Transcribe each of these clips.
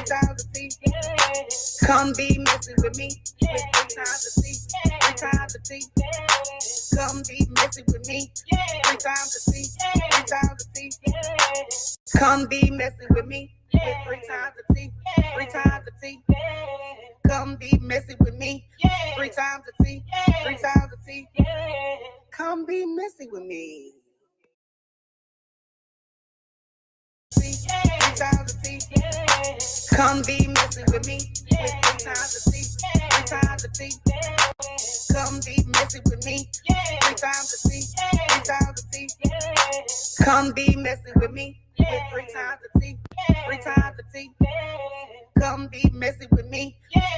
times a T. Come be messing with me. With 3 times a T. 3 times a T. Come be messing with me. 3 times a T. 3 times a T. Come be messing with me. With 3 times a T. 3 times a T. Come be messing with me. 3 times a T. 3 times a T. Come be messing with me. 3 times a T. Come be messing with me. With 3 times a T. 3 times a T. Come be messing with me. 3 times a T. 3 times a T. Come be messing with me. With 3 times a T. 3 times a T. Come be messing with me.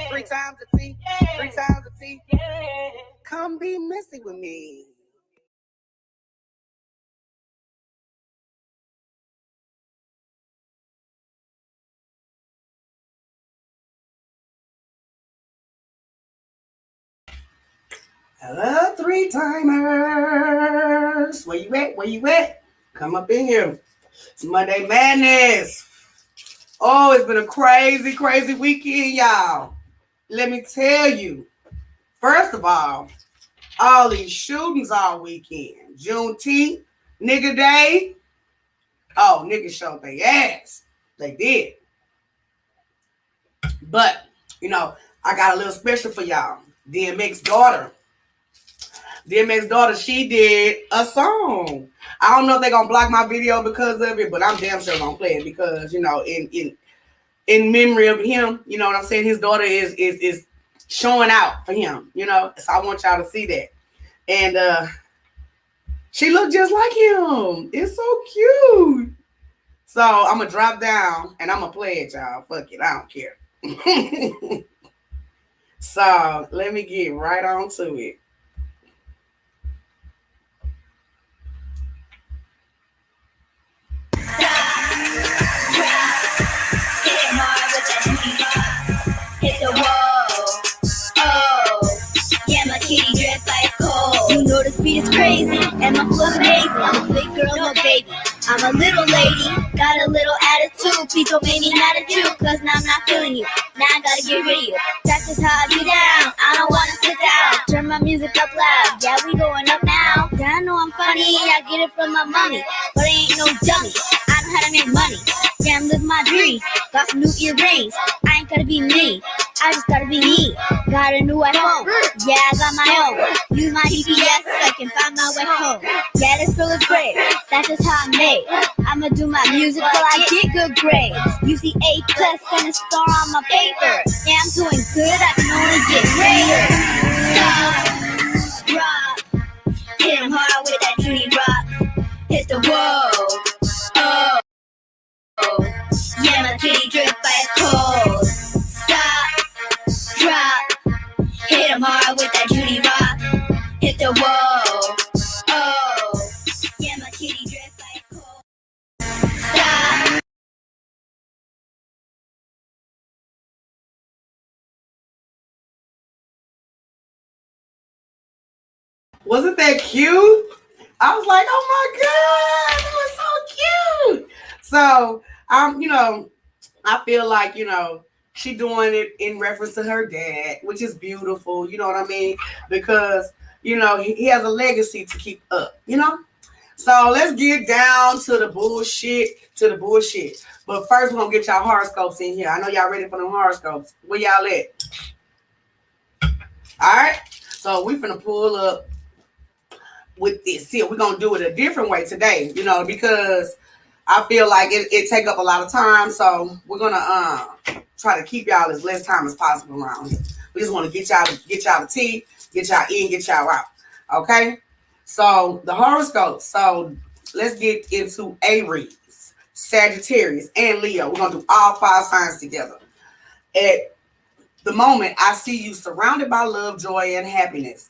3 times a T. 3 times a T. Come be messing with me. Hello, 3-timers. Where you at? Where you at? Come up in here. It's Monday Madness. Oh, it's been a crazy, crazy weekend, y'all. Let me tell you. First of all these shootings all weekend. Juneteenth, nigga day. Oh, niggas showed their ass. They did. But, I got a little special for y'all. DMX's daughter, she did a song. I don't know if they're gonna block my video because of it, but I'm damn sure gonna play it because, in memory of him, you know what I'm saying? His daughter is showing out for him, So I want y'all to see that. And she looked just like him. It's so cute. So I'm gonna drop down and I'm gonna play it, y'all. Fuck it, I don't care. So let me get right on to it. Hit the wall. Oh, yeah, my kitty dress like cold. You know the speed is crazy, and my flow's amazing. I'm a big girl, no baby. I'm a little lady, got a little attitude. Please don't make me mad at you, cause now I'm not feeling you. Now I gotta get rid of you. That's just how I get down. I don't wanna sit down. Turn my music up loud. Yeah, we going up now. Yeah, I know I'm funny. I get it from my mommy, but I ain't no dummy. I know how to make money. Yeah, I'm living my dream. Got some new earrings. I ain't gotta be me. I just gotta be me. Got a new iPhone. Yeah, I got my own. Use my GPS so I can find my way home. Yeah, this girl is great. That's just how I'm made. I'ma do my music till I get good grades. You see A+ and a star on my paper. Yeah, I'm doing good. I can only get greater. Stop, rock, hit 'em hard with that Judy rock. Hit the wall. Oh, yeah, my kitty drip ice cold. Stop, drop, hit 'em hard with that Judy rock. Hit the wall. Oh, yeah, my kitty drip ice cold. Stop. Wasn't that cute? I was like, oh my God, that was so cute. So, I feel like, she doing it in reference to her dad, which is beautiful, you know what I mean? Because, he has a legacy to keep up, So let's get down to the bullshit, But first, we're going to get y'all horoscopes in here. I know y'all ready for them horoscopes. Where y'all at? All right. So we're going to pull up with this here. We're going to do it a different way today, because I feel like it take up a lot of time. So we're going to try to keep y'all as less time as possible around here. We just want to get y'all the tea, get y'all in, get y'all out. Okay? So the horoscopes. So let's get into Aries, Sagittarius, and Leo. We're going to do all 5 signs together. At the moment, I see you surrounded by love, joy, and happiness.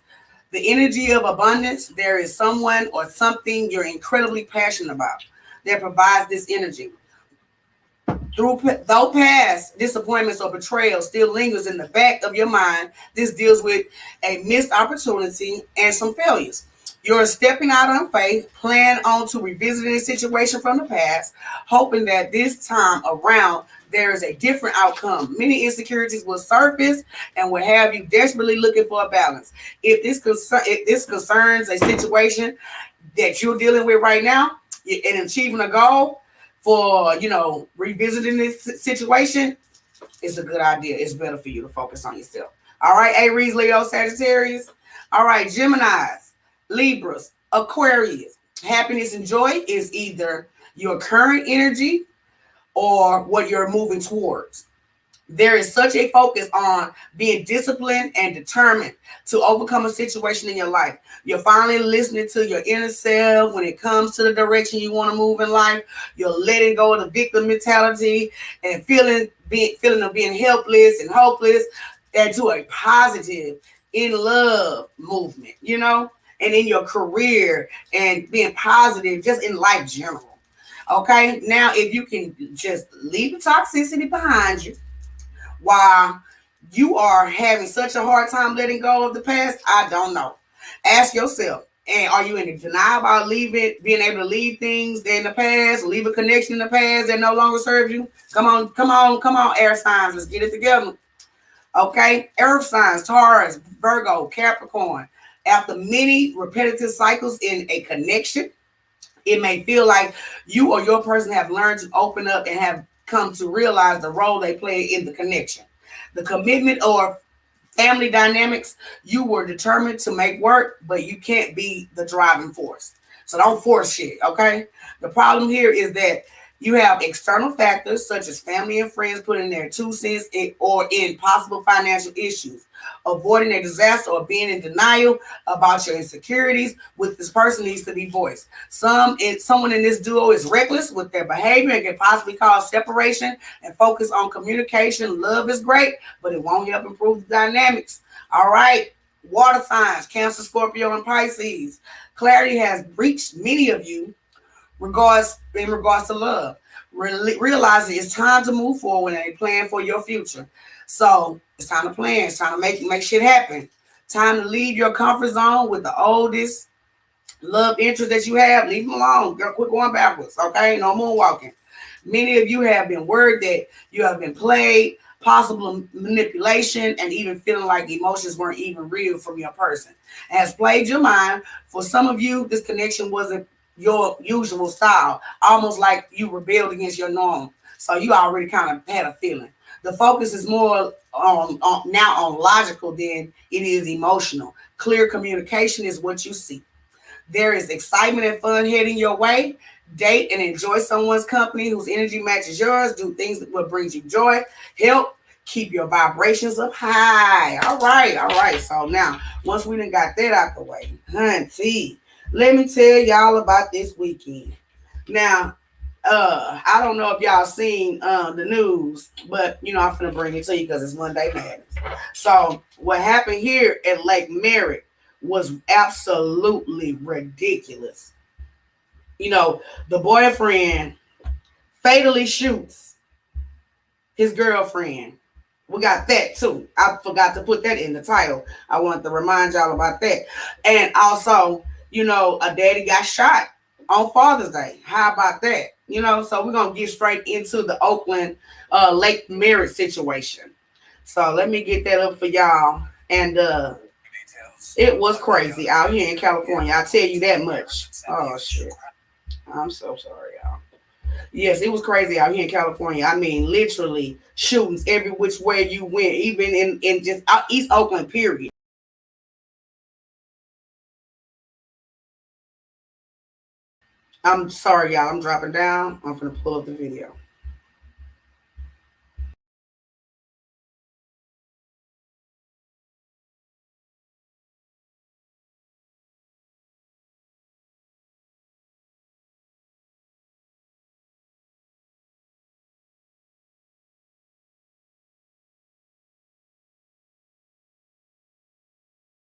The energy of abundance. There is someone or something you're incredibly passionate about that provides this energy. Though past disappointments or betrayal still lingers in the back of your mind, this deals with a missed opportunity and some failures. You're stepping out on faith, plan on to revisiting a situation from the past, hoping that this time around there is a different outcome. Many insecurities will surface and will have you desperately looking for a balance. If this concerns a situation that you're dealing with right now and achieving a goal for, revisiting this situation, it's a good idea. It's better for you to focus on yourself. All right, Aries, Leo, Sagittarius. All right, Geminis, Libras, Aquarius. Happiness and joy is either your current energy or what you're moving towards. There is such a focus on being disciplined and determined to overcome a situation in your life. You're finally listening to your inner self when it comes to the direction you want to move in life. You're letting go of the victim mentality and feeling of being helpless and hopeless, and to a positive in love movement, and in your career and being positive just in life general. Okay, now if you can just leave the toxicity behind you while you are having such a hard time letting go of the past, I don't know. Ask yourself, and are you in denial about being able to leave things in the past, leave a connection in the past that no longer serves you? Come on, air signs, let's get it together. Okay, earth signs, Taurus, Virgo, Capricorn. After many repetitive cycles in a connection, it may feel like you or your person have learned to open up and have come to realize the role they play in the connection. The commitment or family dynamics you were determined to make work, but you can't be the driving force. So don't force shit, okay? The problem here is that you have external factors such as family and friends putting their 2 cents or in possible financial issues. Avoiding a disaster or being in denial about your insecurities with this person needs to be voiced. Someone in this duo is reckless with their behavior and can possibly cause separation, and focus on communication. Love is great, but it won't help improve the dynamics. All right. Water signs, Cancer, Scorpio, and Pisces. Clarity has reached many of you in regards to love. Realizing it's time to move forward and plan for your future. So it's time to plan. It's time to make shit happen. Time to leave your comfort zone with the oldest love interest that you have. Leave them alone. Girl, quit going backwards. Okay, no more walking. Many of you have been worried that you have been played, possible manipulation, and even feeling like emotions weren't even real from your person. Has played your mind. For some of you, this connection wasn't your usual style, almost like you rebelled against your norm. So you already kind of had a feeling. The focus is more on logical than it is emotional. Clear communication is what you see. There is excitement and fun heading your way. Date and enjoy someone's company whose energy matches yours. Do things that will bring you joy. Help keep your vibrations up high. All right. So now, once we done got that out the way, hunty, let me tell y'all about this weekend. Now, I don't know if y'all seen the news, but I'm gonna bring it to you because it's Monday Madness. So what happened here at Lake Merritt was absolutely ridiculous. The boyfriend fatally shoots his girlfriend. We got that too. I forgot to put that in the title. I wanted to remind y'all about that. And also, a daddy got shot on Father's Day. How about that? So we're going to get straight into the Oakland Lake Merritt situation. So let me get that up for y'all. And it was crazy out here in California. I'll tell you that much. Oh, shit. I'm so sorry, y'all. Yes, it was crazy out here in California. I mean, literally shootings every which way you went, even in just East Oakland, period. I'm sorry, y'all. I'm dropping down. I'm going to pull up the video.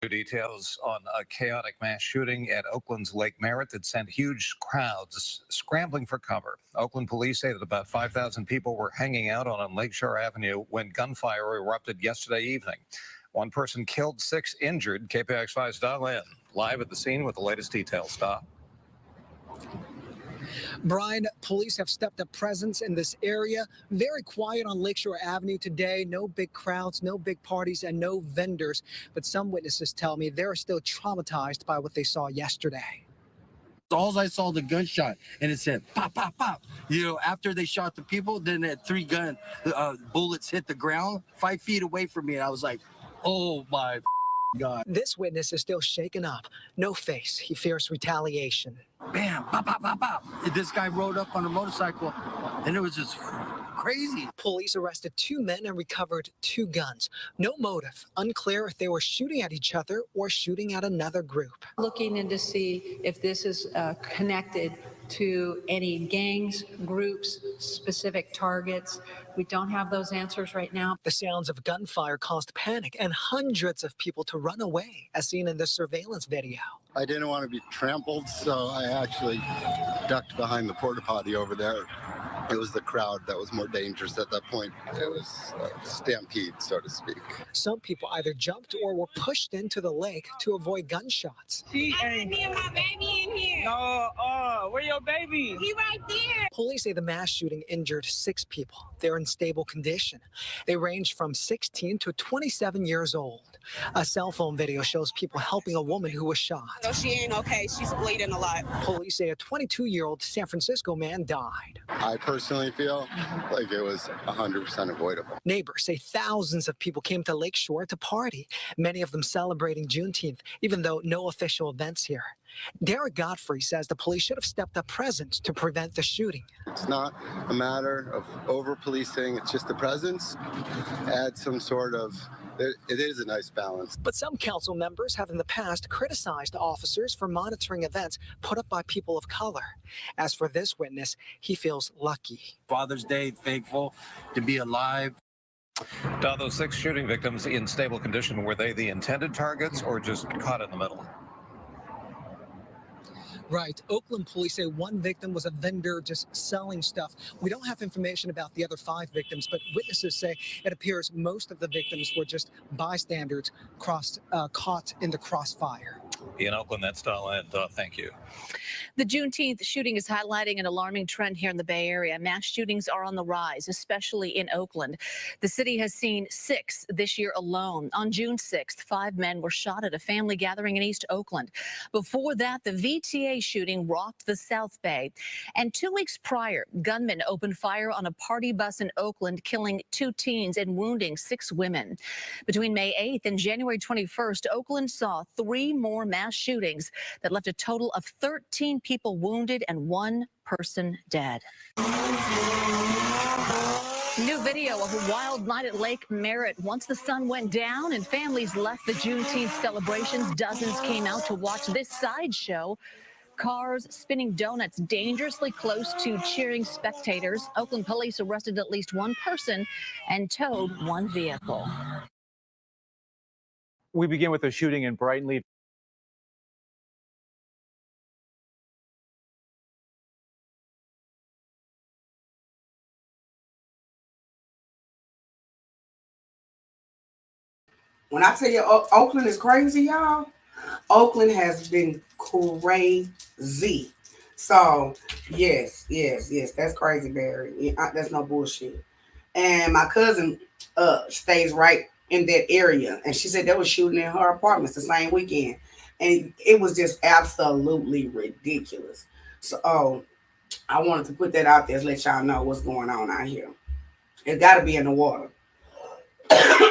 Details on a chaotic mass shooting at Oakland's Lake Merritt that sent huge crowds scrambling for cover. Oakland police say that about 5,000 people were hanging out on Lakeshore Avenue when gunfire erupted yesterday evening. One person killed, 6 injured. KPIX 5's Dial in. live at the scene with the latest details. Stop. Brian, police have stepped up presence in this area. Very quiet on Lakeshore Avenue today. No big crowds, no big parties, and no vendors. But some witnesses tell me they're still traumatized by what they saw yesterday. All I saw the gunshot, and it said pop, pop, pop. After they shot the people, then that three bullets hit the ground 5 feet away from me, and I was like, oh my God. This witness is still shaken up. No face. He fears retaliation. Bam, pop, pop, pop, pop. This guy rode up on a motorcycle, and it was just crazy. Police arrested 2 men and recovered 2 guns. No motive. Unclear if they were shooting at each other or shooting at another group. Looking in to see if this is connected to any gangs, groups, specific targets. We don't have those answers right now. The sounds of gunfire caused panic and hundreds of people to run away, as seen in the surveillance video. I didn't want to be trampled, so I actually ducked behind the porta potty over there. It was the crowd that was more dangerous at that point. It was a stampede, so to speak. Some people either jumped or were pushed into the lake to avoid gunshots. I had me and my baby in here. No, where your baby? He right there. Police say the mass shooting injured 6 people. They're in stable condition. They range from 16 to 27 years old. A cell phone video shows people helping a woman who was shot. No, she ain't okay. She's bleeding a lot. Police say a 22-year-old San Francisco man died. I personally feel like it was 100% avoidable. Neighbors say thousands of people came to Lakeshore to party, many of them celebrating Juneteenth, even though no official events here. Derek Godfrey says the police should have stepped up presence to prevent the shooting. It's not a matter of over-policing. It's just the presence. Add some sort of... It is a nice balance. But some council members have in the past criticized officers for monitoring events put up by people of color. As for this witness, he feels lucky. Father's Day, thankful to be alive. Now, those 6 shooting victims in stable condition, were they the intended targets or just caught in the middle? Right. Oakland police say 1 victim was a vendor just selling stuff. We don't have information about the other 5 victims, but witnesses say it appears most of the victims were just bystanders caught in the crossfire. In Oakland, that's Donna, and thank you. The Juneteenth shooting is highlighting an alarming trend here in the Bay Area. Mass shootings are on the rise, especially in Oakland. The city has seen 6 this year alone. On June 6th, 5 men were shot at a family gathering in East Oakland. Before that, the VTA shooting rocked the South Bay. And 2 weeks prior, gunmen opened fire on a party bus in Oakland, killing 2 teens and wounding 6 women. Between May 8th and January 21st, Oakland saw 3 more mass shootings that left a total of 13 people wounded and 1 person dead. New video of a wild night at Lake Merritt. Once the sun went down and families left the Juneteenth celebrations, dozens came out to watch this sideshow. Cars spinning donuts dangerously close to cheering spectators. Oakland police arrested at least 1 person and towed 1 vehicle. We begin with a shooting in Brighton. When I tell you Oakland is crazy, y'all, Oakland has been crazy. So, yes, that's crazy, Barry. That's no bullshit. And my cousin stays right in that area, and she said they were shooting in her apartments the same weekend, and it was just absolutely ridiculous. So, I wanted to put that out there to let y'all know what's going on out here. It's got to be in the water.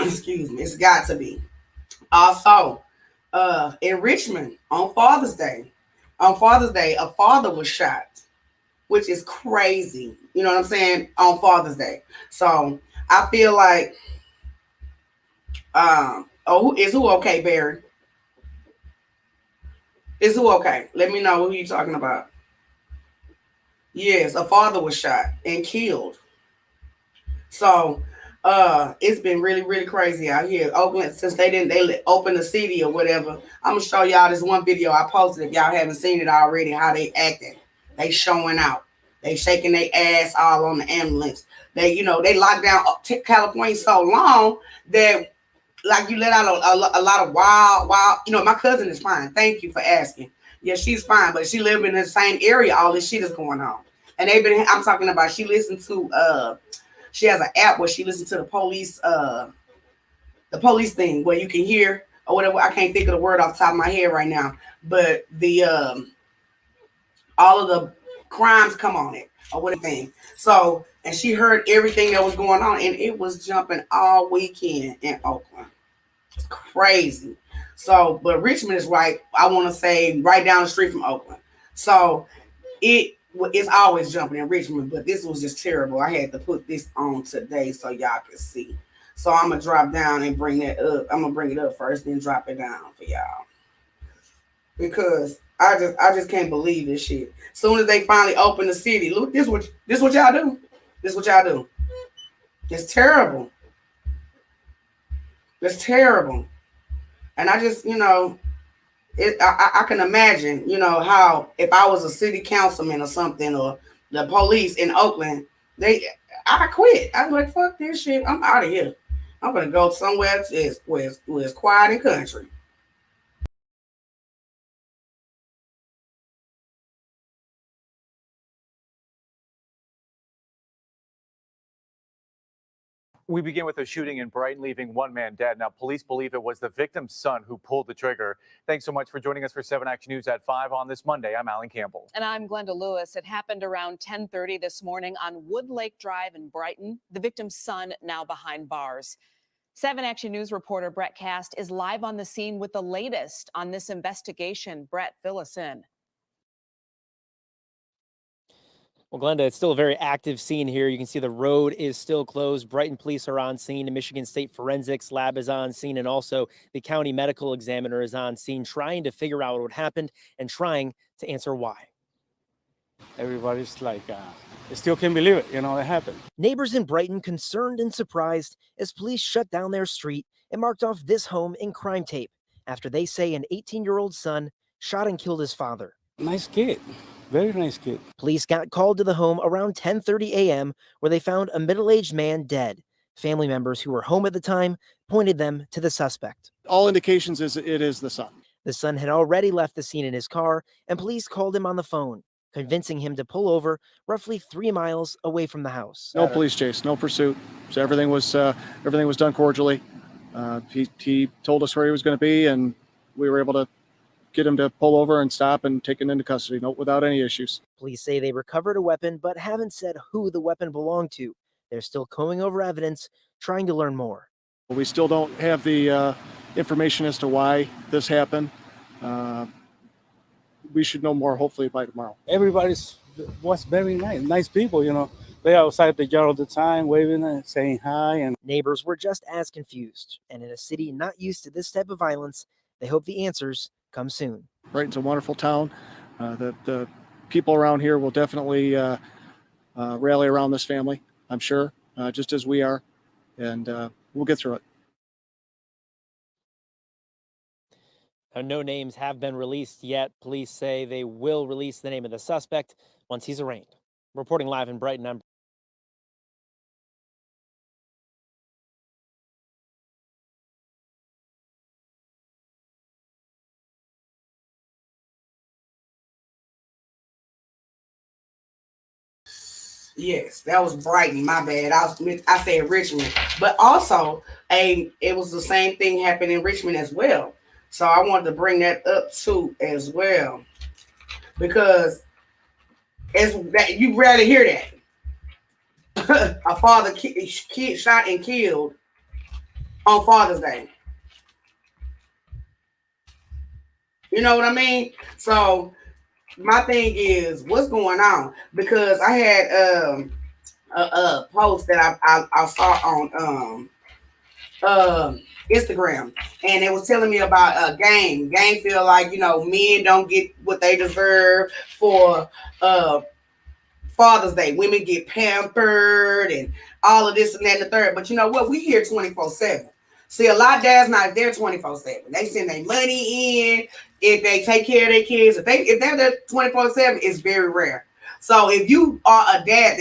Excuse me. It's got to be. Also, in Richmond on Father's Day, a father was shot, which is crazy. You know what I'm saying? On Father's Day. So I feel like, is who okay, Barry? Is who okay? Let me know who you talking about. Yes, a father was shot and killed. So it's been really, really crazy out here. Oakland, since they open the city or whatever. I'm gonna show y'all this one video I posted if y'all haven't seen it already, how they acting. They showing out. They shaking their ass all on the ambulance. They locked down California so long that like you let out a lot of wild. My cousin is fine. Thank you for asking. Yeah, she's fine, but she live in the same area. All this shit is going on, and I'm talking about. She listened to she has an app where she listens to the police thing where you can hear or whatever. I can't think of the word off the top of my head right now, but the all of the crimes come on it or whatever. So, and she heard everything that was going on, and it was jumping all weekend in Oakland. It's crazy. So, but Richmond is right. I want to say right down the street from Oakland. So it's always jumping in Richmond, but this was just terrible. I had to put this on today so y'all can see. So I'm gonna drop down and bring that up. I'm gonna bring it up first, then drop it down for y'all because I just can't believe this shit. Soon as they finally open the city, look, this what y'all do. This what y'all do. It's terrible. It's terrible. And I just, I can imagine, how if I was a city councilman or something, or the police in Oakland, I quit. I'd be like, fuck this shit. I'm out of here. I'm gonna go somewhere where it's quiet and country. We begin with a shooting in Brighton, leaving one man dead. Now, police believe it was the victim's son who pulled the trigger. Thanks so much for joining us for 7 Action News at 5 on this Monday. I'm Alan Campbell. And I'm Glenda Lewis. It happened around 10:30 this morning on Wood Lake Drive in Brighton. The victim's son now behind bars. 7 Action News reporter Brett Cast is live on the scene with the latest on this investigation. Brett, fill us in. Well, Glenda, it's still a very active scene here. You can see the road is still closed. Brighton police are on scene. The Michigan State Forensics Lab is on scene. And also the county medical examiner is on scene trying to figure out what happened and trying to answer why. Everybody's like, they still can't believe it. It happened. Neighbors in Brighton concerned and surprised as police shut down their street and marked off this home in crime tape after they say an 18-year-old son shot and killed his father. Nice kid. Very nice kid. Police got called to the home around 10:30 a.m. where they found a middle-aged man dead. Family members who were home at the time pointed them to the suspect. All indications is it is the son. The son had already left the scene in his car, and police called him on the phone, convincing him to pull over roughly 3 miles away from the house. No police chase, no pursuit. So everything was done cordially. He told us where he was going to be, and we were able to get him to pull over and stop and take him into custody, without any issues. Police say they recovered a weapon, but haven't said who the weapon belonged to. They're still combing over evidence, trying to learn more. We still don't have the information as to why this happened. We should know more, hopefully, by tomorrow. Everybody was very nice people, They outside the yard all the time, waving and saying hi. And neighbors were just as confused. And in a city not used to this type of violence, they hope the answers come soon. Brighton's a wonderful town. The people around here will definitely rally around this family, I'm sure, just as we are, and we'll get through it. No names have been released yet. Police say they will release the name of the suspect once he's arraigned. Reporting live in Brighton, I'm Yes, that was Brighton. My bad. I said Richmond, but also it was the same thing happened in Richmond as well. So I wanted to bring that up too as well, because you rarely hear that. A father kid shot and killed on Father's Day. You know what I mean? So my thing is, what's going on? Because I had a post that I saw on Instagram, and it was telling me about a gang. Gang feel like men don't get what they deserve for Father's Day. Women get pampered and all of this and that and the third. But you know what? We here 24/7. See, a lot of dads not there 24/7. They send their money in. If they take care of their kids, if they're there 24/7, it's very rare. So if you are a dad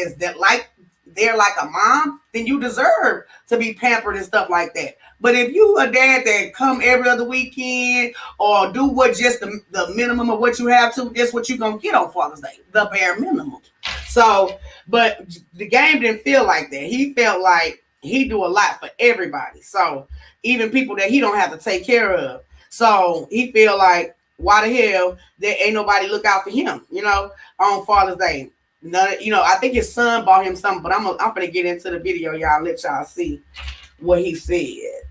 there like a mom, then you deserve to be pampered and stuff like that. But if you a dad that come every other weekend or do what just the minimum of what you have to, that's what you're going to get on Father's Day, the bare minimum. So, but the game didn't feel like that. He felt like he do a lot for everybody. So even people that he don't have to take care of. So he feel like, why the hell there ain't nobody look out for him, on Father's Day. None, I think his son bought him something, but I'm gonna get into the video, y'all. Let y'all see what he said.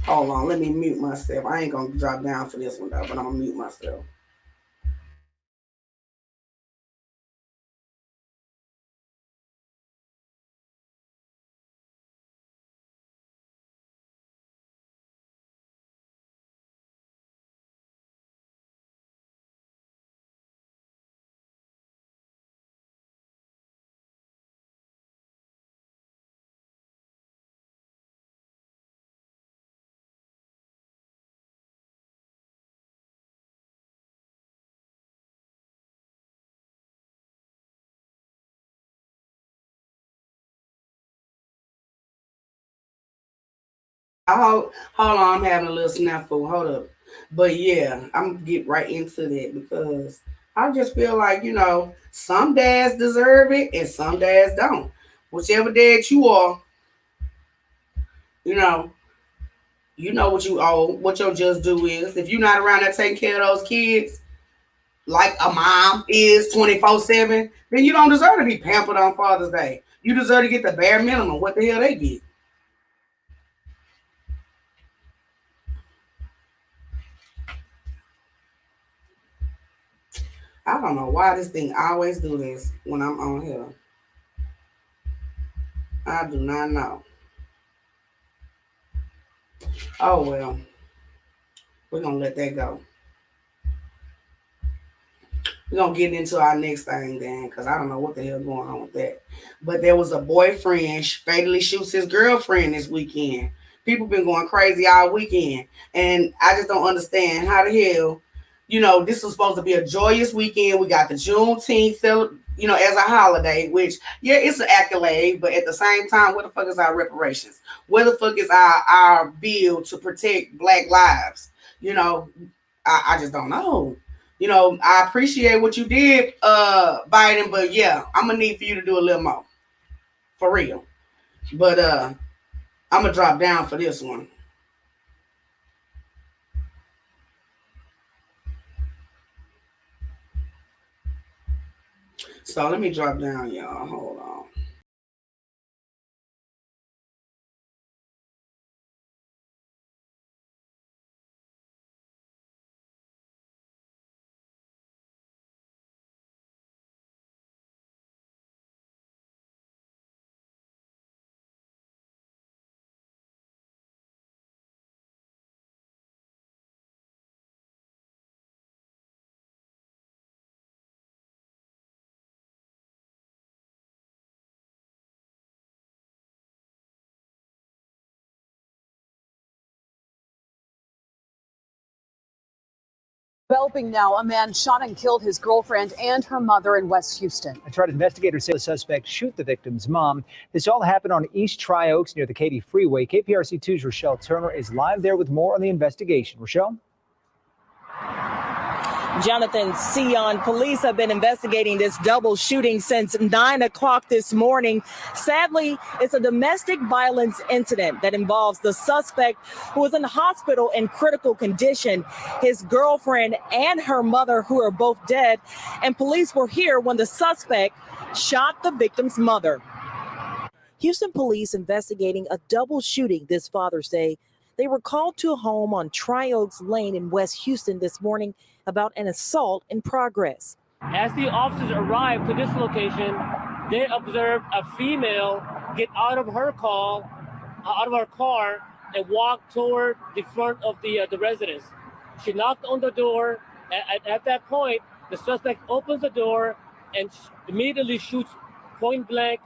Hold on, let me mute myself. I ain't gonna drop down for this one though, but I'm gonna mute myself. Hold on, I'm having a little snafu. Hold up. But yeah, I'm gonna get right into that because I just feel like, some dads deserve it and some dads don't. Whichever dad you are, you know what you owe, what your just due is. If you're not around there taking care of those kids, like a mom is 24/7, then you don't deserve to be pampered on Father's Day. You deserve to get the bare minimum. What the hell they get? I don't know why this thing always do this when I'm on here. I do not know. Oh well, we're gonna let that go. We're gonna get into our next thing then, because I don't know what the hell going on with that. But there was a boyfriend fatally shoots his girlfriend this weekend. People been going crazy all weekend, and I just don't understand how the hell, this was supposed to be a joyous weekend. We got the Juneteenth, as a holiday, which it's an accolade, but at the same time, where the fuck is our reparations? Where the fuck is our bill to protect Black lives? I just don't know. I appreciate what you did, Biden, but yeah, I'm gonna need for you to do a little more. For real. But I'm gonna drop down for this one. So let me drop down, y'all. Hold on. Developing now, a man shot and killed his girlfriend and her mother in West Houston. That's right. Investigators say the suspect shoot the victim's mom. This all happened on East Tri Oaks near the Katy Freeway. KPRC2's Rochelle Turner is live there with more on the investigation. Rochelle? Jonathan Sion, police have been investigating this double shooting since 9 o'clock this morning. Sadly, it's a domestic violence incident that involves the suspect who was in the hospital in critical condition, his girlfriend and her mother, who are both dead. And police were here when the suspect shot the victim's mother. Houston police investigating a double shooting this Father's Day. They were called to a home on Tri Oaks Lane in West Houston this morning about an assault in progress. As the officers arrived to this location, they observed a female get out of her car and walk toward the front of the residence. She knocked on the door. At that point, the suspect opens the door and immediately shoots point blank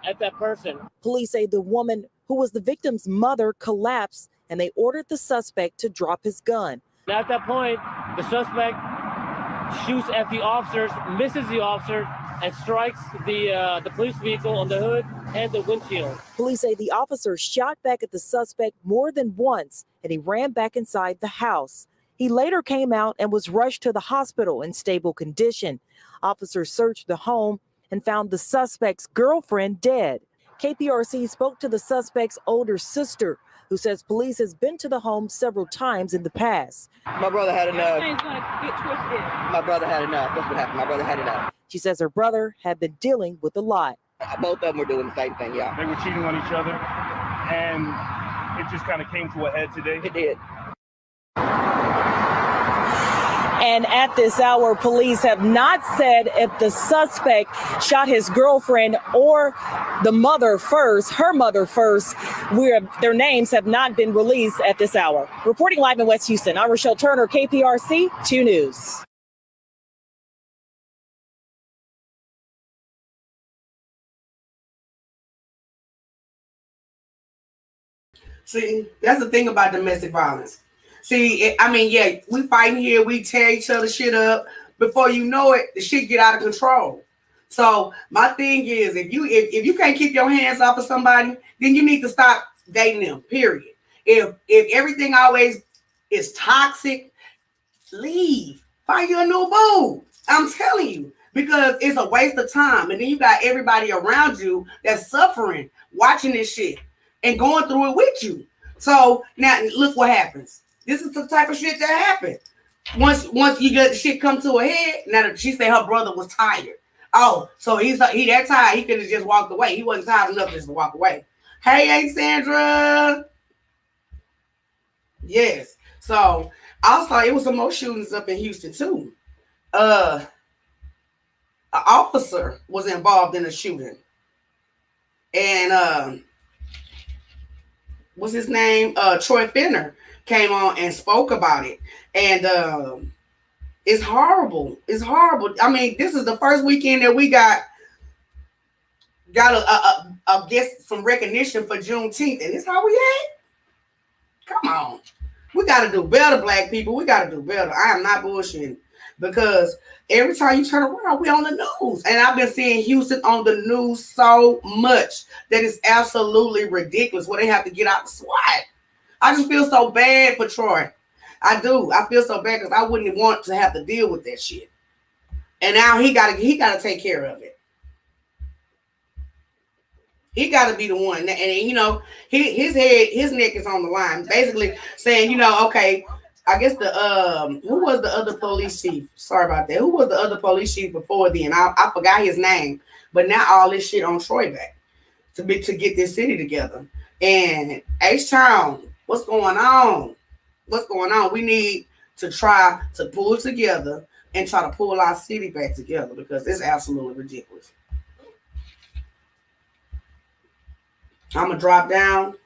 at that person. Police say the woman who was the victim's mother collapsed, and they ordered the suspect to drop his gun. At that point, the suspect shoots at the officers, misses the officer, and strikes the police vehicle on the hood and the windshield. Police say the officer shot back at the suspect more than once, and he ran back inside the house. He later came out and was rushed to the hospital in stable condition. Officers searched the home and found the suspect's girlfriend dead. KPRC spoke to the suspect's older sister, who says police has been to the home several times in the past. My brother had enough. My brother had enough. That's what happened. My brother had enough. She says her brother had been dealing with a lot. Both of them were doing the same thing, yeah. They were cheating on each other, and it just kind of came to a head today. It did. And at this hour, police have not said if the suspect shot his girlfriend or the mother first, her mother first. Their names have not been released at this hour. Reporting live in West Houston, I'm Rochelle Turner, KPRC 2 News. See, that's the thing about domestic violence. See, yeah, we fighting here, we tear each other shit up. Before you know it, the shit get out of control. So my thing is, if you can't keep your hands off of somebody, then you need to stop dating them. Period. If everything always is toxic, leave. Find you a new boo. I'm telling you, because it's a waste of time. And then you got everybody around you that's suffering, watching this shit and going through it with you. So now look what happens. This is the type of shit that happened. Once you get the shit come to a head, now she said her brother was tired. Oh, so he that tired, he could have just walked away. He wasn't tired enough just to walk away. Hey, Aunt Sandra. Yes. So also it was some more shootings up in Houston too. An officer was involved in a shooting. And what's his name? Troy Finner came on and spoke about it. And it's horrible. It's horrible. I mean, this is the first weekend that we got a guess some recognition for Juneteenth, and this how we at? Come on. We got to do better, black people. We got to do better. I am not bullshitting, because every time you turn around, we on the news. And I've been seeing Houston on the news so much that it's absolutely ridiculous where they have to get out the SWAT. I just feel so bad for Troy. I do. I feel so bad because I wouldn't want to have to deal with that shit. And now he gotta take care of it. He gotta be the one. And you know, his neck is on the line. Basically saying, you know, okay, I guess who was the other police chief? Sorry about that. Who was the other police chief before then? I forgot his name. But now all this shit on Troy back to get this city together. And Htown, what's going on? What's going on? We need to try to pull together and try to pull our city back together, because it's absolutely ridiculous. I'm going to drop down.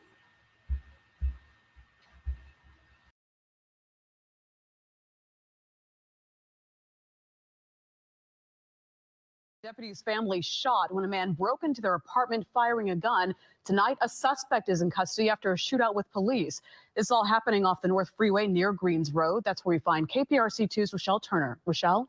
Deputies' family shot when a man broke into their apartment firing a gun. Tonight, a suspect is in custody after a shootout with police. This all happening off the North Freeway near Greens Road. That's where we find KPRC 2's Rochelle Turner. Rochelle?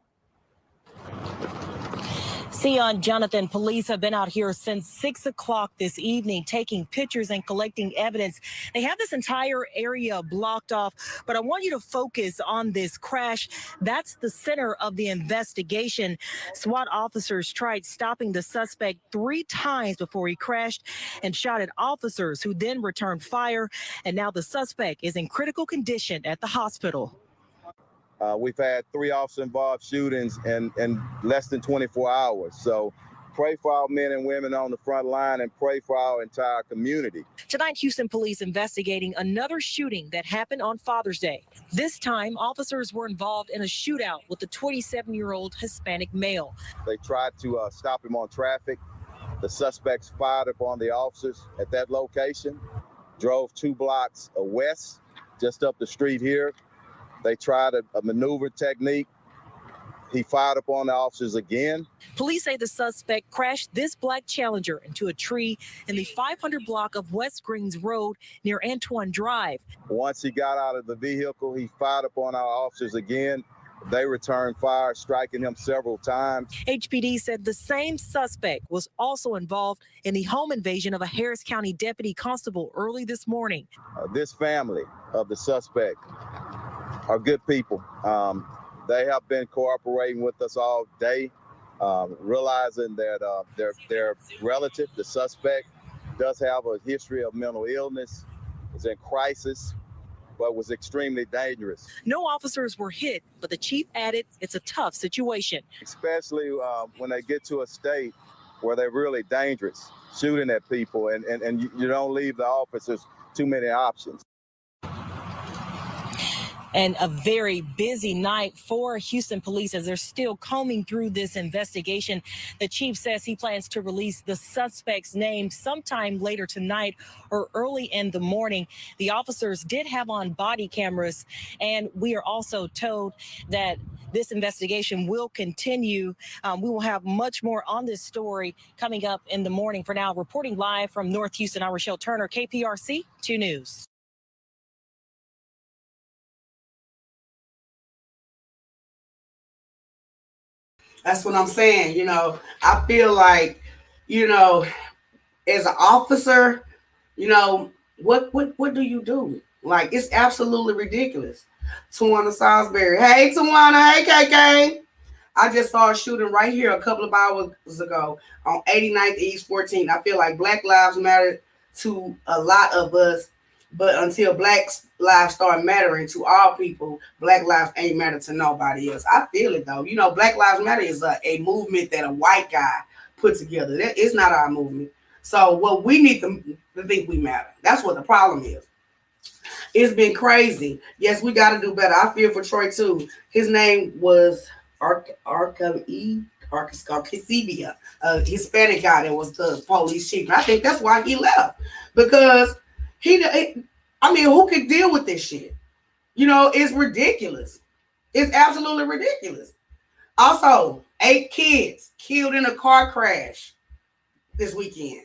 Sion, Jonathan, police have been out here since 6 o'clock this evening, taking pictures and collecting evidence. They have this entire area blocked off, but I want you to focus on this crash. That's the center of the investigation. SWAT officers tried stopping the suspect 3 times before he crashed and shot at officers, who then returned fire. And now the suspect is in critical condition at the hospital. We've had 3 officer-involved shootings in less than 24 hours. So pray for our men and women on the front line and pray for our entire community. Tonight, Houston police investigating another shooting that happened on Father's Day. This time, officers were involved in a shootout with a 27-year-old Hispanic male. They tried to stop him on traffic. The suspects fired upon the officers at that location, drove 2 blocks west, just up the street here. They tried a maneuver technique. He fired upon the officers again. Police say the suspect crashed this black Challenger into a tree in the 500 block of West Greens Road near Antoine Drive. Once he got out of the vehicle, he fired upon our officers again. They returned fire, striking him several times. HPD said the same suspect was also involved in the home invasion of a Harris County deputy constable early this morning. This family of the suspect are good people. They have been cooperating with us all day, realizing that their relative, the suspect, does have a history of mental illness, is in crisis, but was extremely dangerous. No officers were hit, but the chief added it's a tough situation. Especially when they get to a state where they're really dangerous, shooting at people, and you don't leave the officers too many options. And a very busy night for Houston police as they're still combing through this investigation. The chief says he plans to release the suspect's name sometime later tonight or early in the morning. The officers did have on body cameras, and we are also told that this investigation will continue. We will have much more on this story coming up in the morning. For now, reporting live from North Houston, I'm Rochelle Turner, KPRC 2 News. That's what I'm saying. You know, I feel like, you know, as an officer, you know, what do you do? Like, it's absolutely ridiculous. Tawana Salisbury. Hey, Tawana. Hey, KK. I just saw a shooting right here a couple of hours ago on 89th East 14. I feel like Black Lives Matter to a lot of us, but until Black lives start mattering to all people, Black lives ain't matter to nobody else. I feel it though. You know, Black Lives Matter is a movement that a white guy put together. That is not our movement. So what we need to think we matter. That's what the problem is. It's been crazy. Yes, we got to do better. I feel for Troy too. His name was Arcasivia, a Hispanic guy that was the police chief. And I think that's why he left, because who could deal with this shit? You know, it's ridiculous. It's absolutely ridiculous. Also, 8 kids killed in a car crash this weekend.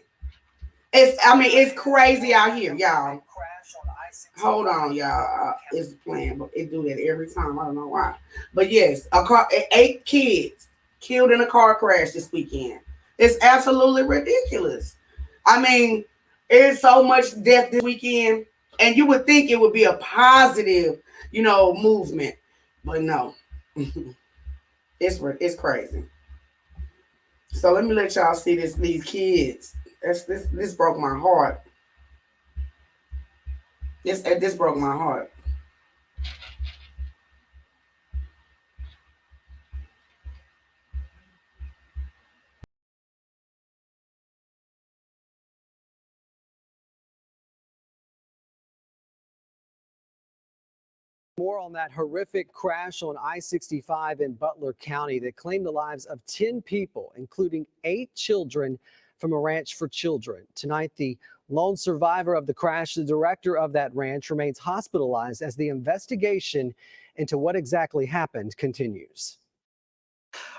It's crazy out here, y'all. Hold on, y'all. It's playing, but it do that every time. I don't know why. But yes, 8 kids killed in a car crash this weekend. It's absolutely ridiculous. I mean, there's so much death this weekend, and you would think it would be a positive, you know, movement, but no. It's crazy. So let me let y'all see these kids. This broke my heart. This broke my heart. More on that horrific crash on I-65 in Butler County that claimed the lives of 10 people, including 8 children from a ranch for children. Tonight, the lone survivor of the crash, the director of that ranch, remains hospitalized as the investigation into what exactly happened continues.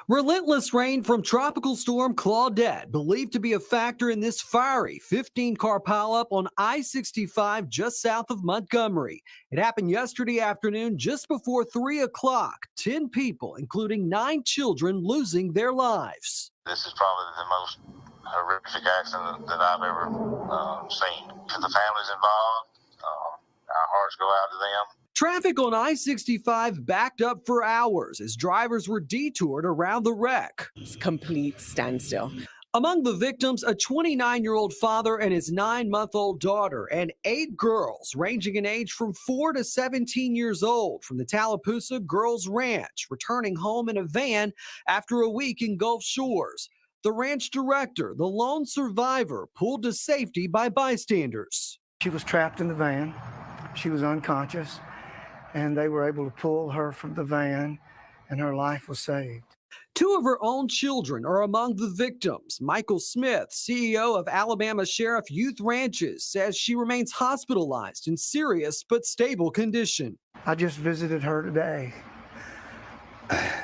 Relentless rain from Tropical Storm Claudette, believed to be a factor in this fiery 15-car pileup on I-65 just south of Montgomery. It happened yesterday afternoon just before 3 o'clock. 10 people, including 9 children, losing their lives. This is probably the most horrific accident that I've ever seen. To the families involved, our hearts go out to them. Traffic on I-65 backed up for hours as drivers were detoured around the wreck. It's complete standstill. Among the victims, a 29-year-old father and his 9-month-old daughter, and 8 girls ranging in age from 4 to 17 years old from the Tallapoosa Girls Ranch, returning home in a van after a week in Gulf Shores. The ranch director, the lone survivor, pulled to safety by bystanders. She was trapped in the van. She was unconscious, and they were able to pull her from the van, and her life was saved. 2 of her own children are among the victims. Michael Smith, CEO of Alabama Sheriff Youth Ranches, says she remains hospitalized in serious but stable condition. I just visited her today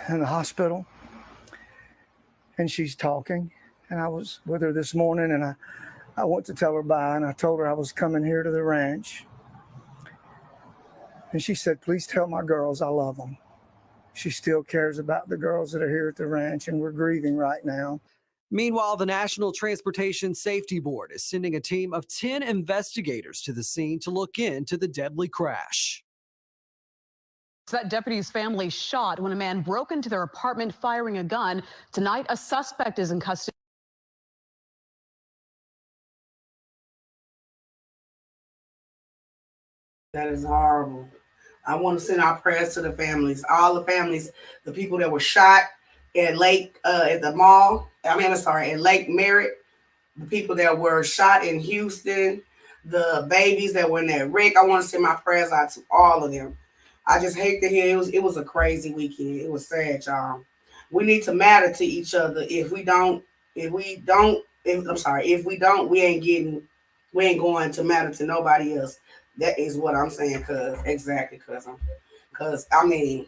in the hospital, and she's talking, and I was with her this morning, and I went to tell her bye, and I told her I was coming here to the ranch. And she said, please tell my girls I love them. she still cares about the girls that are here at the ranch, and we're grieving right now. Meanwhile, the National Transportation Safety Board is sending a team of 10 investigators to the scene to look into the deadly crash. That deputy's family shot when a man broke into their apartment firing a gun. Tonight, a suspect is in custody. That is horrible. I want to send our prayers to the families, all the families, the people that were shot at at the mall. At Lake Merritt, the people that were shot in Houston, the babies that were in that wreck. I want to send my prayers out to all of them. I just hate to hear it was a crazy weekend. It was sad, y'all. We need to matter to each other. If we don't, we ain't going to matter to nobody else. That is what I'm saying, cause I mean,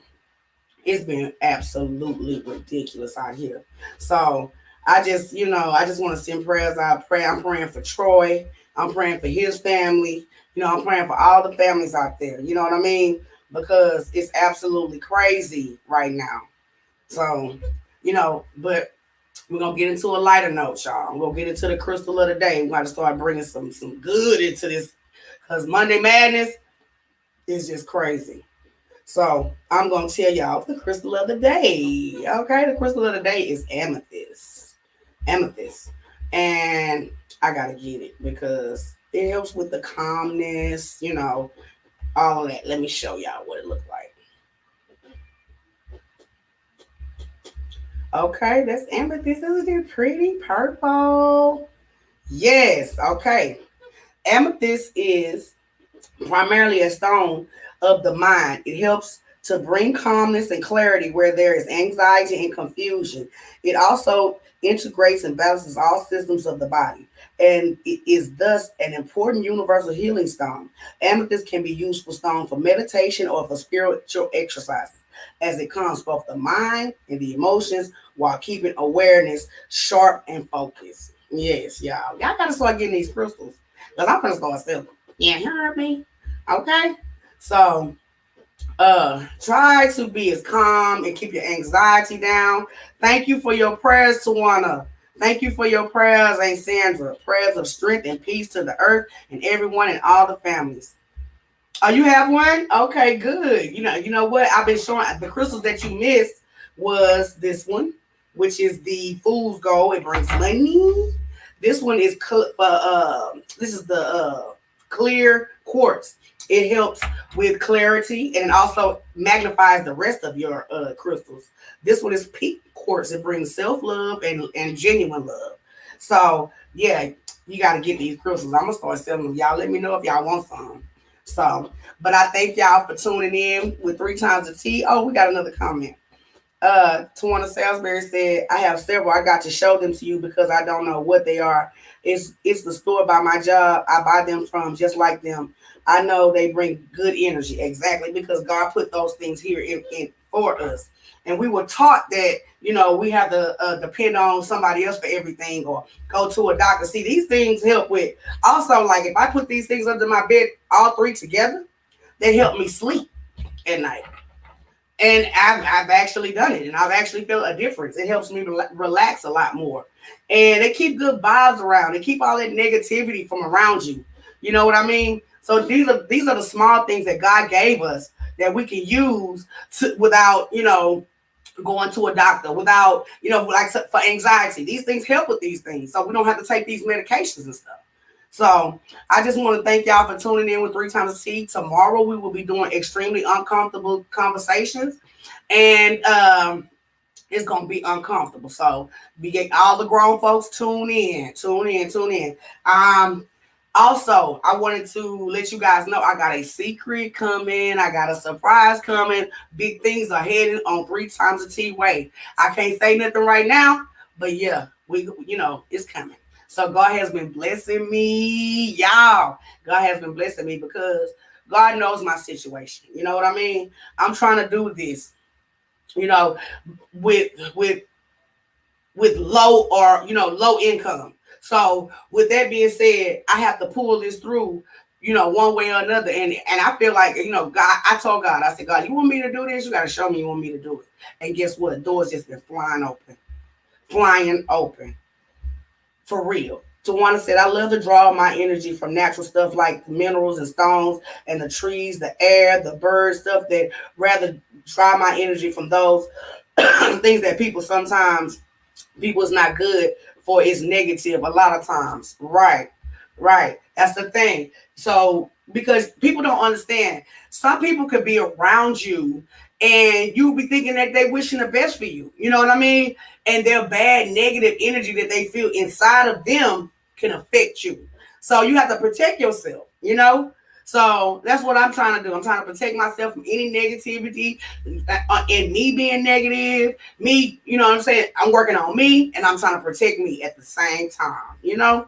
it's been absolutely ridiculous out here. So I just want to send prayers out. I'm praying for Troy. I'm praying for his family. I'm praying for all the families out there. You know what I mean? Because it's absolutely crazy right now. So, but we're gonna get into a lighter note, y'all. We're gonna get into the crystal of the day. We got to start bringing some good into this, because Monday Madness is just crazy. So I'm gonna tell y'all the crystal of the day. Okay, the crystal of the day is amethyst. Amethyst, and I gotta get it because it helps with the calmness. All of that. Let me show y'all what it looked like. Okay, that's amethyst. Isn't it pretty purple? Yes. Okay. Amethyst is primarily a stone of the mind. It helps to bring calmness and clarity where there is anxiety and confusion. It also integrates and balances all systems of the body, and it is thus an important universal healing stone. Amethyst can be used for meditation or for spiritual exercises, as it calms both the mind and the emotions while keeping awareness sharp and focused. Yes, y'all. Y'all gotta start getting these crystals, because I'm gonna start selling them. Yeah, you heard me? Okay. So try to be as calm and keep your anxiety down. Thank you for your prayers, Tawana. Thank you for your prayers, Aunt Sandra. Prayers of strength and peace to the earth and everyone and all the families. Oh, you have one? Okay, good. You know what? I've been showing the crystals that you missed was this one, which is the Fool's Gold. It brings money. This one is this is the clear quartz. It helps with clarity and also magnifies the rest of your crystals. This one is pink quartz. It brings self-love and genuine love. So yeah, you got to get these crystals. I'm gonna start selling them. Y'all let me know if y'all want some. So, but I thank y'all for tuning in with 3 times the T. Oh, we got another comment. Tawana Salisbury said, I have several. I got to show them to you because I don't know what they are. It's the store by my job. I buy them from, just like them. I know they bring good energy. Exactly, because God put those things here in for us. And we were taught that, we have to depend on somebody else for everything or go to a doctor. See, these things help with. Also, like if I put these things under my bed, all 3 together, they help me sleep at night. And I've actually done it, and I've actually felt a difference. It helps me relax a lot more, and they keep good vibes around. They keep all that negativity from around you. You know what I mean? So these are the small things that God gave us that we can use without going to a doctor, without like for anxiety. These things help with these things, so we don't have to take these medications and stuff. So I just want to thank y'all for tuning in with 3 times the T. Tomorrow we will be doing extremely uncomfortable conversations, and it's gonna be uncomfortable. So we get all the grown folks tune in. Also, I wanted to let you guys know I got a secret coming. I got a surprise coming. Big things are headed on 3 times the T way. I can't say nothing right now, but yeah, it's coming. So God has been blessing me, y'all. God has been blessing me because God knows my situation. You know what I mean? I'm trying to do this, with low or low income. So with that being said, I have to pull this through, you know, one way or another. And I feel like, you know, God, I told God, I said, God, you want me to do this? You got to show me you want me to do it. And guess what? Doors just been flying open. For real. Tawana said, I love to draw my energy from natural stuff like minerals and stones and the trees, the air, the birds, stuff that rather draw my energy from those things that people is not good for, is negative a lot of times. Right. That's the thing. So, because people don't understand, some people could be around you and you'll be thinking that they wishing the best for you. You know what I mean? And their bad negative energy that they feel inside of them can affect you. So you have to protect yourself, you know? So that's what I'm trying to do. I'm trying to protect myself from any negativity and me being negative. Me, you know what I'm saying? I'm working on me and I'm trying to protect me at the same time, you know?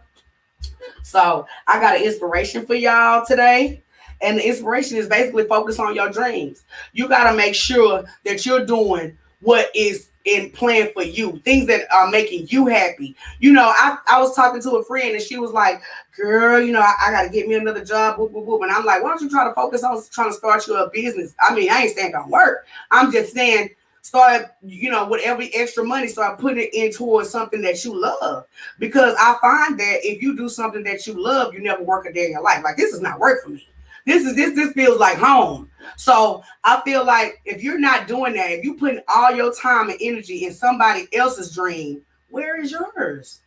So I got an inspiration for y'all today. And the inspiration is basically focus on your dreams. You got to make sure that you're doing what is in plan for you, things that are making you happy. You know, I was talking to a friend and she was like, girl, you know, I got to get me another job. Boop, boop, boop. And I'm like, why don't you try to focus on trying to start your business? I mean, I ain't saying don't work. I'm just saying start, you know, with every extra money, start putting it in towards something that you love. Because I find that if you do something that you love, you never work a day in your life. Like, this is not work for me. This feels like home. So I feel like if you're not doing that, if you putting all your time and energy in somebody else's dream, where is yours?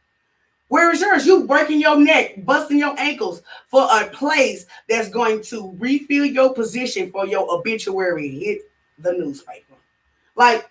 Where is yours? You breaking your neck, busting your ankles for a place that's going to refill your position for your obituary hit the newspaper. Like,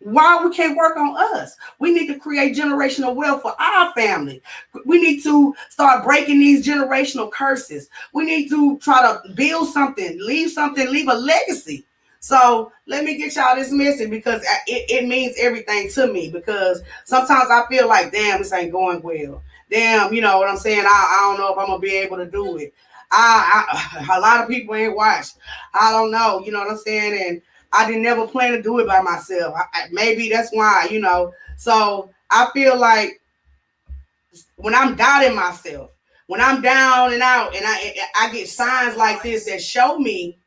why we can't work on us? We need to create generational wealth for our family. We need to start breaking these generational curses. We need to try to build something, leave a legacy. So let me get y'all this message because it means everything to me, because sometimes I feel like, damn, this ain't going well. Damn, you know what I'm saying? I don't know if I'm going to be able to do it. A lot of people ain't watched. I don't know, you know what I'm saying? And I didn't never plan to do it by myself. Maybe that's why, you know. So I feel like when I'm doubting myself, when I'm down and out, and I get signs like this that show me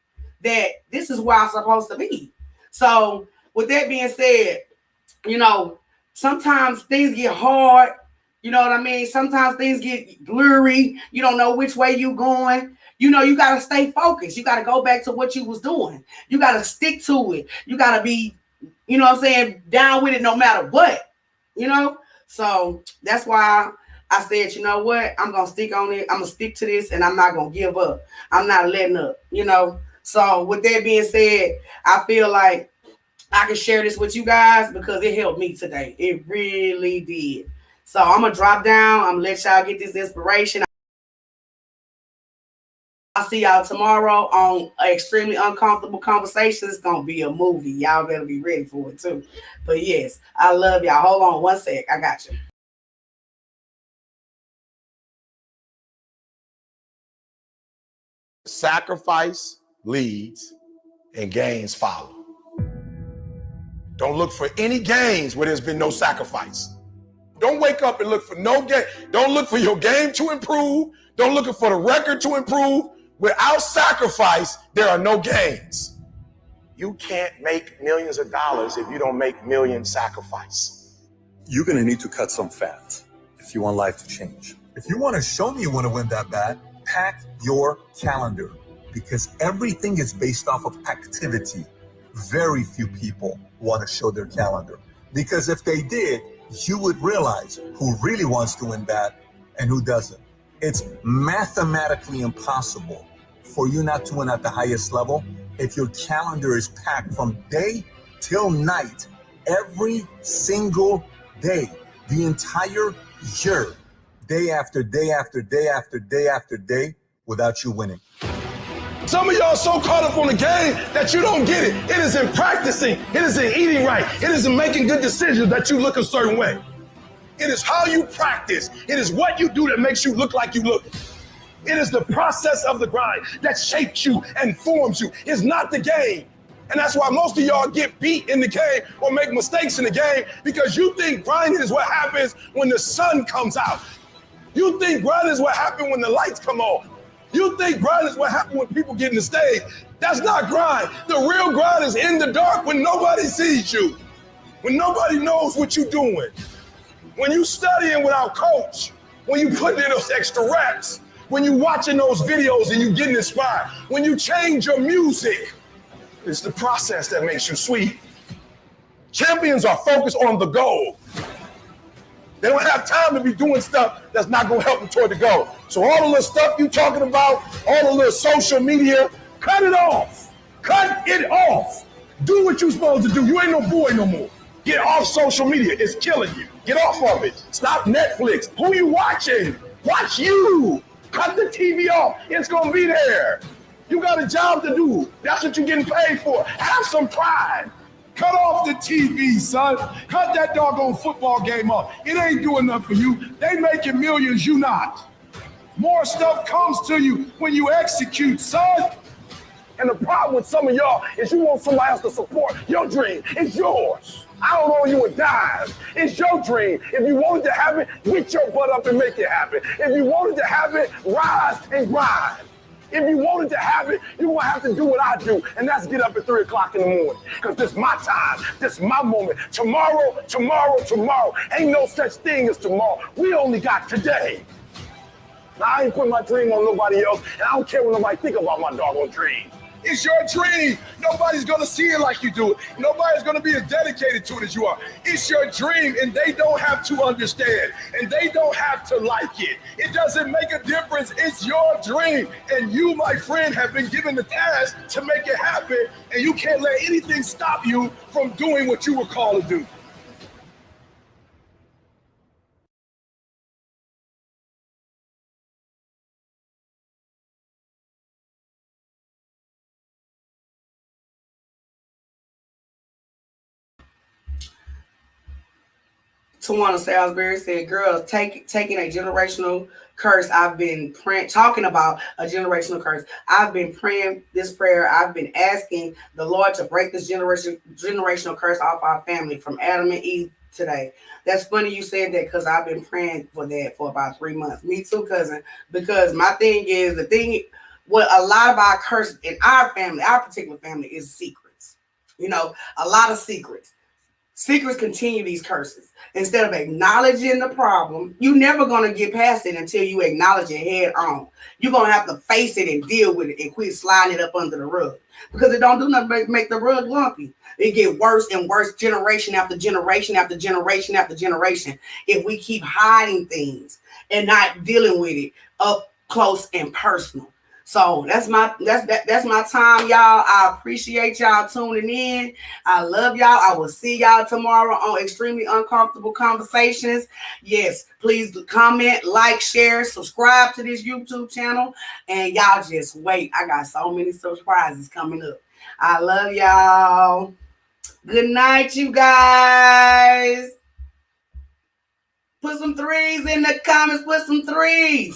that this is where I'm supposed to be. So with that being said, you know, sometimes things get hard. You know what I mean? Sometimes things get blurry. You don't know which way you going. You know, you got to stay focused. You got to go back to what you was doing. You got to stick to it. You got to be, you know what I'm saying, down with it no matter what, you know? So that's why I said, you know what? I'm going to stick on it. I'm going to stick to this and I'm not going to give up. I'm not letting up, you know? So with that being said, I feel like I can share this with you guys because it helped me today. It really did. So I'm going to drop down. I'm going to let y'all get this inspiration. I'll see y'all tomorrow on Extremely Uncomfortable Conversations. It's going to be a movie. Y'all better be ready for it too. But yes, I love y'all. Hold on one sec. I got you. Sacrifice leads and gains follow. Don't look for any gains where there's been no sacrifice. Don't wake up and look for no game. Don't look for your game to improve. Don't look for the record to improve. Without sacrifice, there are no gains. You can't make millions of dollars if you don't make millions sacrifice. You're going to need to cut some fat if you want life to change. If you want to show me you want to win that bad, pack your calendar, because everything is based off of activity. Very few people want to show their calendar, because if they did, you would realize who really wants to win bad and who doesn't. It's mathematically impossible for you not to win at the highest level if your calendar is packed from day till night, every single day, the entire year, day after day after day after day after day, without you winning. Some of y'all so caught up on the game that you don't get it. It is in practicing. It is in eating right. It is in making good decisions that you look a certain way. It is how you practice. It is what you do that makes you look like you look. It is the process of the grind that shapes you and forms you. It's not the game. And that's why most of y'all get beat in the game or make mistakes in the game, because you think grinding is what happens when the sun comes out. You think grinding is what happens when the lights come on. You think grind is what happens when people get in the stage. That's not grind. The real grind is in the dark when nobody sees you, when nobody knows what you're doing, when you studying without coach, when you putting in those extra reps, when you watching those videos and you getting inspired, when you change your music. It's the process that makes you sweet. Champions are focused on the goal. They don't have time to be doing stuff that's not going to help them toward the goal. So all the little stuff you talking about, all the little social media, cut it off. Cut it off. Do what you're supposed to do. You ain't no boy no more. Get off social media. It's killing you. Get off of it. Stop Netflix. Who you watching? Watch you. Cut the TV off. It's going to be there. You got a job to do. That's what you're getting paid for. Have some pride. Cut off the TV, son. Cut that doggone football game off. It ain't doing nothing for you. They making millions, you not. More stuff comes to you when you execute, son. And the problem with some of y'all is you want somebody else to support your dream. It's yours. I don't owe you a dime. It's your dream. If you wanted to have it, get your butt up and make it happen. If you wanted to have it, rise and grind. If you wanted to have it, you're going to have to do what I do, and that's get up at 3 o'clock in the morning, because this is my time. This is my moment. Tomorrow. Ain't no such thing as tomorrow. We only got today. Now, I ain't putting my dream on nobody else, and I don't care what nobody think about my doggone dream. It's your dream. Nobody's going to see it like you do it. Nobody's going to be as dedicated to it as you are. It's your dream, and they don't have to understand, and they don't have to like it. It doesn't make a difference. It's your dream, and you, my friend, have been given the task to make it happen, and you can't let anything stop you from doing what you were called to do. Tawana Salisbury said, girls, taking a generational curse. I've been praying, talking about a generational curse. I've been praying this prayer. I've been asking the Lord to break this generational curse off our family from Adam and Eve today. That's funny you said that, because I've been praying for that for about 3 months. Me too, cousin. Because my thing is, what a lot of our curses in our family, our particular family, is secrets. You know, a lot of secrets. Secrets continue these curses. Instead of acknowledging the problem, you're never going to get past it until you acknowledge it head on. You're going to have to face it and deal with it and quit sliding it up under the rug, because it don't do nothing but make the rug lumpy. It get worse and worse, generation after generation after generation after generation, if we keep hiding things and not dealing with it up close and personal. So that's my time, y'all. I appreciate y'all tuning in. I love y'all. I will see y'all tomorrow on Extremely Uncomfortable Conversations. Yes, please comment, like, share, subscribe to this YouTube channel, and y'all just wait. I got so many surprises coming up. I love y'all. Good night, you guys. Put some threes in the comments. Put some threes.